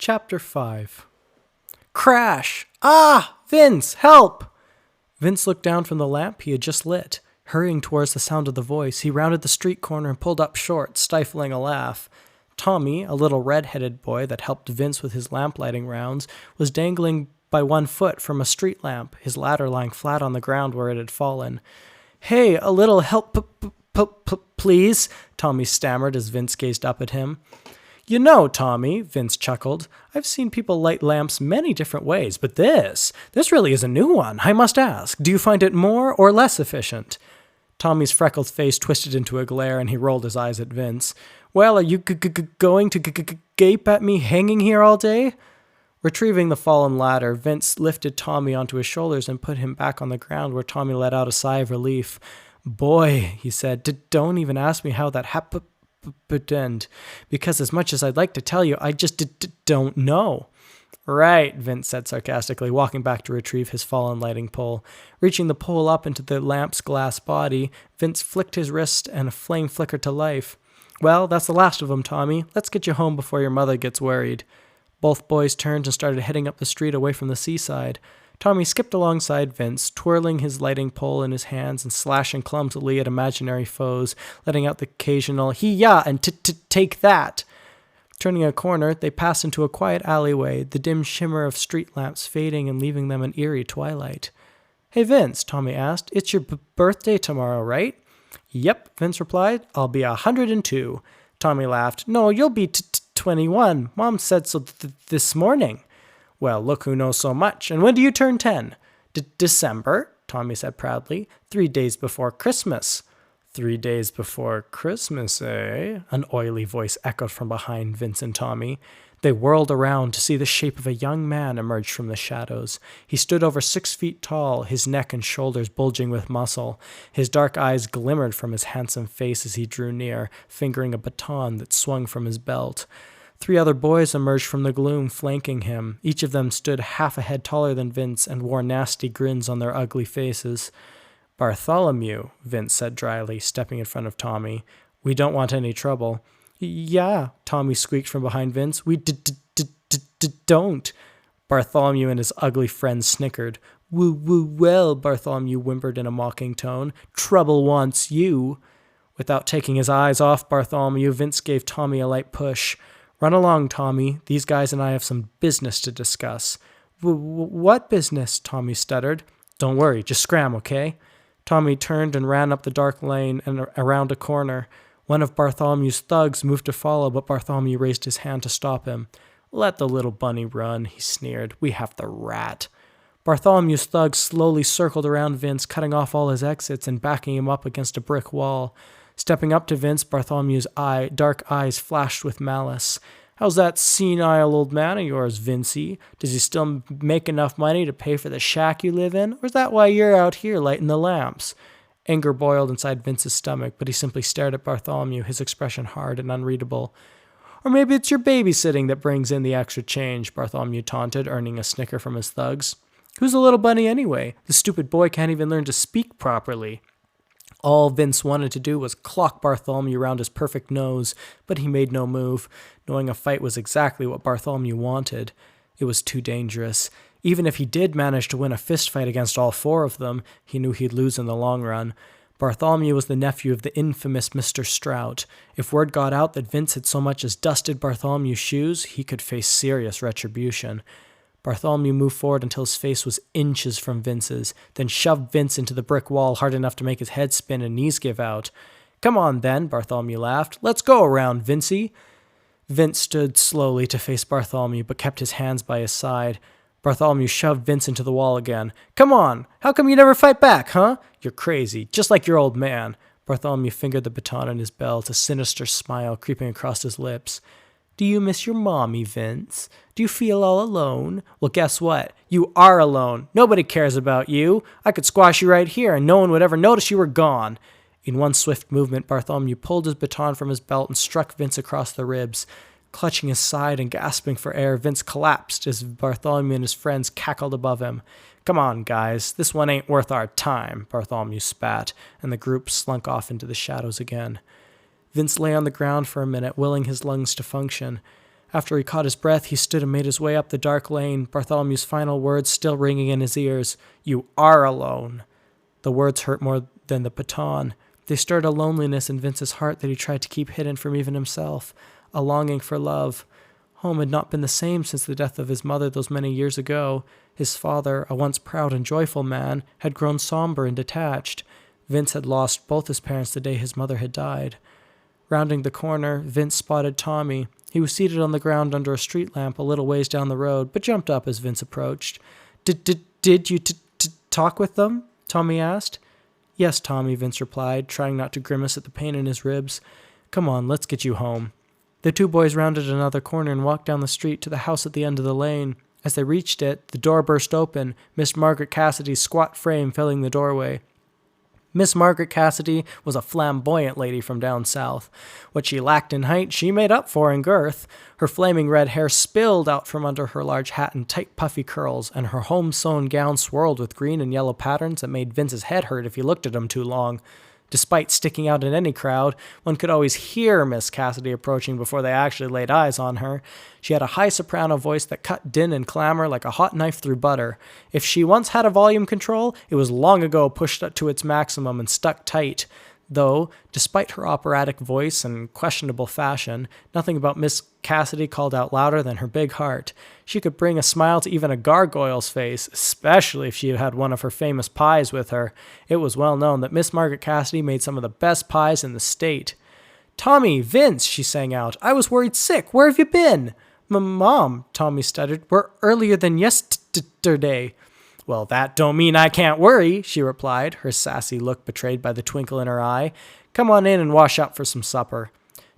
Chapter 5. Crash! Ah! Vince, help! Vince looked down from the lamp he had just lit. Hurrying towards the sound of the voice, he rounded the street corner and pulled up short, stifling a laugh. Tommy, a little red-headed boy that helped Vince with his lamp-lighting rounds, was dangling by 1 foot from a street lamp, his ladder lying flat on the ground where it had fallen. "Hey, a little help, please," Tommy stammered as Vince gazed up at him. "You know, Tommy," Vince chuckled, "I've seen people light lamps many different ways, but this really is a new one. I must ask, do you find it more or less efficient?" Tommy's freckled face twisted into a glare, and he rolled his eyes at Vince. "Well, are you going to gape at me hanging here all day?" Retrieving the fallen ladder, Vince lifted Tommy onto his shoulders and put him back on the ground, where Tommy let out a sigh of relief. "Boy," he said, "don't even ask me how that happened, because as much as I'd like to tell you, I just don't know." "Right," Vince said sarcastically, walking back to retrieve his fallen lighting pole. Reaching the pole up into the lamp's glass body, Vince flicked his wrist and a flame flickered to life. "Well, that's the last of them, Tommy. Let's get you home before your mother gets worried." Both boys turned and started heading up the street away from the seaside. Tommy skipped alongside Vince, twirling his lighting pole in his hands and slashing clumsily at imaginary foes, letting out the occasional "hee-yah" and "take that." Turning a corner, they passed into a quiet alleyway, the dim shimmer of street lamps fading and leaving them in eerie twilight. "Hey, Vince," Tommy asked, "it's your birthday tomorrow, right?" "Yep," Vince replied. "I'll be 102. Tommy laughed. "No, you'll be 21. Mom said so this morning." "Well, look who knows so much. And when do you turn 10? December, Tommy said proudly. 3 days before Christmas." 3 days before Christmas, eh? An oily voice echoed from behind Vince and Tommy. They whirled around to see the shape of a young man emerge from the shadows. He stood over 6 feet tall, his neck and shoulders bulging with muscle. His dark eyes glimmered from his handsome face as he drew near, fingering a baton that swung from his belt. 3 other boys emerged from the gloom, flanking him. Each of them stood half a head taller than Vince and wore nasty grins on their ugly faces. "Bartholomew," Vince said dryly, stepping in front of Tommy. "We don't want any trouble." "Yeah," Tommy squeaked from behind Vince. "We don't." Bartholomew and his ugly friend snickered. Well," Bartholomew whimpered in a mocking tone. "Trouble wants you." Without taking his eyes off Bartholomew, Vince gave Tommy a light push. "Run along, Tommy. These guys and I have some business to discuss." What business?" Tommy stuttered. "Don't worry, just scram, okay?" Tommy turned and ran up the dark lane and around a corner. One of Bartholomew's thugs moved to follow, but Bartholomew raised his hand to stop him. "Let the little bunny run," he sneered. "We have the rat." Bartholomew's thugs slowly circled around Vince, cutting off all his exits and backing him up against a brick wall. Stepping up to Vince, Bartholomew's dark eyes flashed with malice. "How's that senile old man of yours, Vincey? Does he still make enough money to pay for the shack you live in? Or is that why you're out here lighting the lamps?" Anger boiled inside Vince's stomach, but he simply stared at Bartholomew, his expression hard and unreadable. "Or maybe it's your babysitting that brings in the extra change," Bartholomew taunted, earning a snicker from his thugs. "Who's the little bunny anyway? The stupid boy can't even learn to speak properly." All Vince wanted to do was clock Bartholomew around his perfect nose, but he made no move, knowing a fight was exactly what Bartholomew wanted. It was too dangerous. Even if he did manage to win a fistfight against all 4 of them, he knew he'd lose in the long run. Bartholomew was the nephew of the infamous Mr. Strout. If word got out that Vince had so much as dusted Bartholomew's shoes, he could face serious retribution. Bartholomew moved forward until his face was inches from Vince's, then shoved Vince into the brick wall hard enough to make his head spin and knees give out. "Come on, then," Bartholomew laughed. "Let's go around, Vincey." Vince stood slowly to face Bartholomew, but kept his hands by his side. Bartholomew shoved Vince into the wall again. "Come on! How come you never fight back, huh? You're crazy, just like your old man." Bartholomew fingered the baton in his belt, a sinister smile creeping across his lips. "Do you miss your mommy, Vince? Do you feel all alone? Well, guess what? You are alone. Nobody cares about you. I could squash you right here, and no one would ever notice you were gone." In one swift movement, Bartholomew pulled his baton from his belt and struck Vince across the ribs. Clutching his side and gasping for air, Vince collapsed as Bartholomew and his friends cackled above him. "Come on, guys. This one ain't worth our time," Bartholomew spat, and the group slunk off into the shadows again. Vince lay on the ground for a minute, willing his lungs to function. After he caught his breath, he stood and made his way up the dark lane, Bartholomew's final words still ringing in his ears. "You are alone." The words hurt more than the baton. They stirred a loneliness in Vince's heart that he tried to keep hidden from even himself, a longing for love. Home had not been the same since the death of his mother those many years ago. His father, a once proud and joyful man, had grown somber and detached. Vince had lost both his parents the day his mother had died. Rounding the corner, Vince spotted Tommy. He was seated on the ground under a street lamp a little ways down the road, but jumped up as Vince approached. Did you talk with them?" Tommy asked. "Yes, Tommy," Vince replied, trying not to grimace at the pain in his ribs. "Come on, let's get you home." The two boys rounded another corner and walked down the street to the house at the end of the lane. As they reached it, the door burst open, Miss Margaret Cassidy's squat frame filling the doorway. Miss Margaret Cassidy was a flamboyant lady from down south. What she lacked in height, she made up for in girth. Her flaming red hair spilled out from under her large hat in tight puffy curls, and her home-sewn gown swirled with green and yellow patterns that made Vince's head hurt if he looked at them too long. Despite sticking out in any crowd, one could always hear Miss Cassidy approaching before they actually laid eyes on her. She had a high soprano voice that cut din and clamor like a hot knife through butter. If she once had a volume control, it was long ago pushed to its maximum and stuck tight. Though, despite her operatic voice and questionable fashion, nothing about Miss Cassidy called out louder than her big heart. She could bring a smile to even a gargoyle's face, especially if she had one of her famous pies with her. It was well known that Miss Margaret Cassidy made some of the best pies in the state. "Tommy, Vince," she sang out, "I was worried sick. Where have you been?" "Mom," Tommy stuttered, "we're earlier than yesterday." "Well, that don't mean I can't worry," she replied, her sassy look betrayed by the twinkle in her eye. "Come on in and wash up for some supper."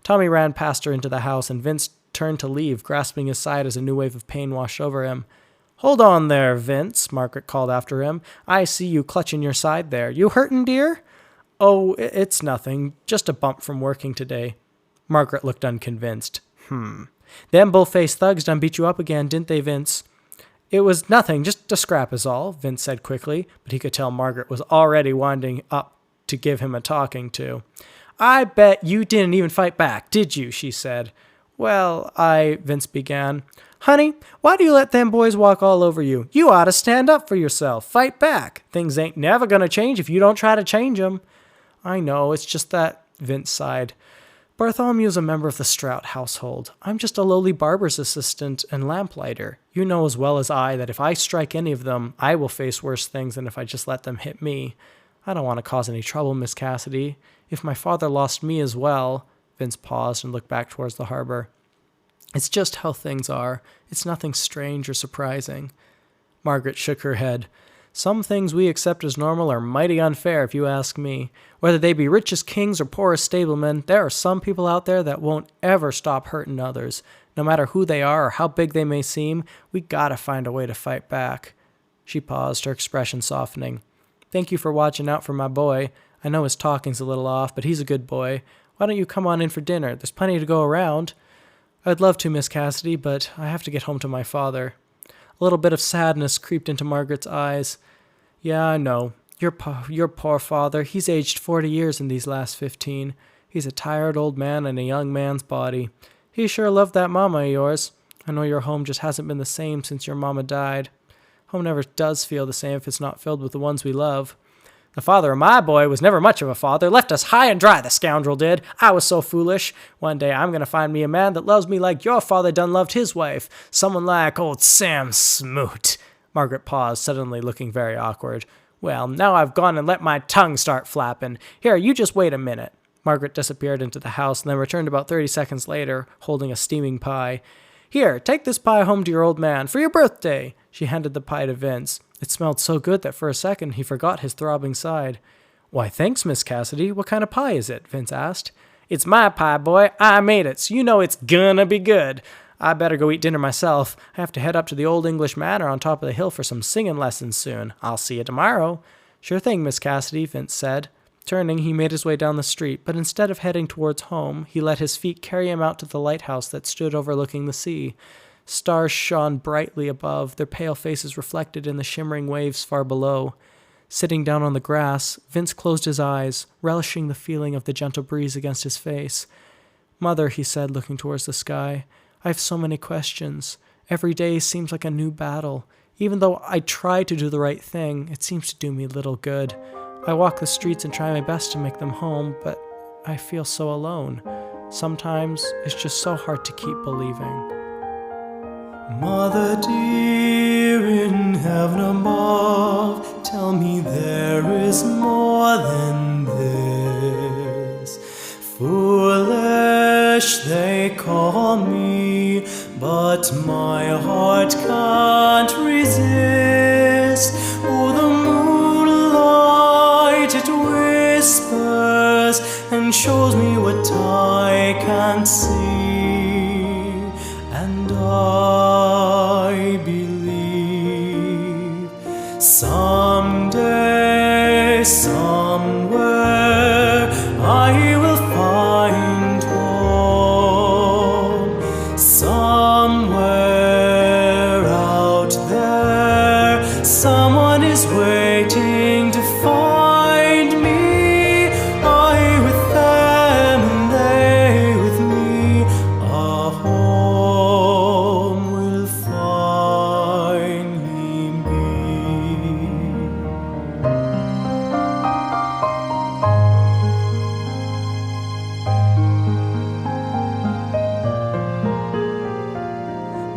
Tommy ran past her into the house, and Vince turned to leave, grasping his side as a new wave of pain washed over him. "Hold on there, Vince," Margaret called after him. "I see you clutching your side there. You hurtin', dear?" "Oh, it's nothing. Just a bump from working today." Margaret looked unconvinced. "Them bull-faced thugs done beat you up again, didn't they, Vince?" "It was nothing, just a scrap is all," Vince said quickly, but he could tell Margaret was already winding up to give him a talking to. "I bet you didn't even fight back, did you?" she said. "Well, Vince began. "Honey, why do you let them boys walk all over you? You ought to stand up for yourself, fight back. Things ain't never gonna change if you don't try to change 'em." "I know, it's just that," Vince sighed. "Bartholomew's a member of the Strout household. I'm just a lowly barber's assistant and lamplighter. You know as well as I that if I strike any of them, I will face worse things than if I just let them hit me. I don't want to cause any trouble, Miss Cassidy. If my father lost me as well—" Vince paused and looked back towards the harbor. "It's just how things are. It's nothing strange or surprising." Margaret shook her head. "Some things we accept as normal are mighty unfair, if you ask me. Whether they be rich as kings or poor as stablemen, there are some people out there that won't ever stop hurting others. No matter who they are or how big they may seem, we gotta find a way to fight back." She paused, her expression softening. "Thank you for watching out for my boy. I know his talking's a little off, but he's a good boy. Why don't you come on in for dinner? There's plenty to go around." "I'd love to, Miss Cassidy, but I have to get home to my father." A little bit of sadness creeped into Margaret's eyes. "Yeah, I know. Your poor father, he's aged 40 years in these last 15. He's a tired old man in a young man's body. He sure loved that mama of yours. I know your home just hasn't been the same since your mama died. Home never does feel the same if it's not filled with the ones we love. The father of my boy was never much of a father. Left us high and dry, the scoundrel did. I was so foolish. One day I'm going to find me a man that loves me like your father done loved his wife. Someone like old Sam Smoot." Margaret paused, suddenly looking very awkward. "Well, now I've gone and let my tongue start flapping. Here, you just wait a minute." Margaret disappeared into the house and then returned about 30 seconds later, holding a steaming pie. "Here, take this pie home to your old man for your birthday." She handed the pie to Vince. It smelled so good that for a second he forgot his throbbing side. "Why, thanks, Miss Cassidy. What kind of pie is it?" Vince asked. "It's my pie, boy. I made it, so you know it's gonna be good. I better go eat dinner myself. I have to head up to the Old English Manor on top of the hill for some singing lessons soon. I'll see you tomorrow." "Sure thing, Miss Cassidy," Vince said. Turning, he made his way down the street, but instead of heading towards home, he let his feet carry him out to the lighthouse that stood overlooking the sea. Stars shone brightly above, their pale faces reflected in the shimmering waves far below. Sitting down on the grass, Vince closed his eyes, relishing the feeling of the gentle breeze against his face. "Mother," he said, looking towards the sky, I have so many questions. Every day seems like a new battle. Even though I try to do the right thing, it seems to do me little good. I walk the streets and try my best to make them home, but I feel so alone. Sometimes it's just so hard to keep believing. Mother dear, in heaven above, tell me there is more than this. Foolish they call me, but my heart can't resist. Oh, the moonlight, it whispers and shows me what I can't see, and I believe someday, somewhere, I will find home. Somewhere out there, someone is waiting to find me. I with them and they with me, a home will finally be.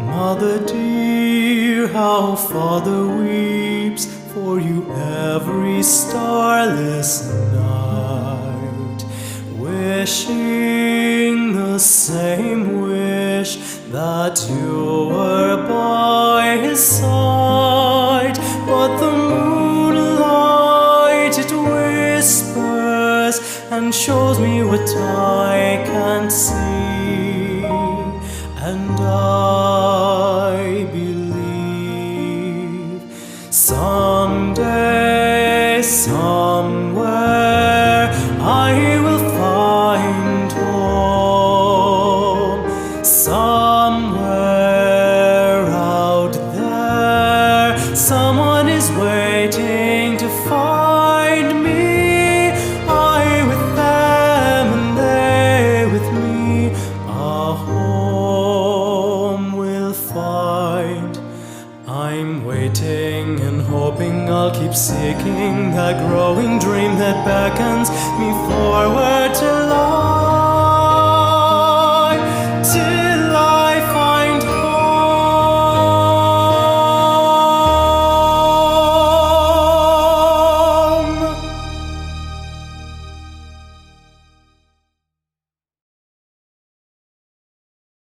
Mother dear, how Father weeps for you every starless night, wishing the same wish that you were by his side. But the moonlight, it whispers and shows me what I can't see,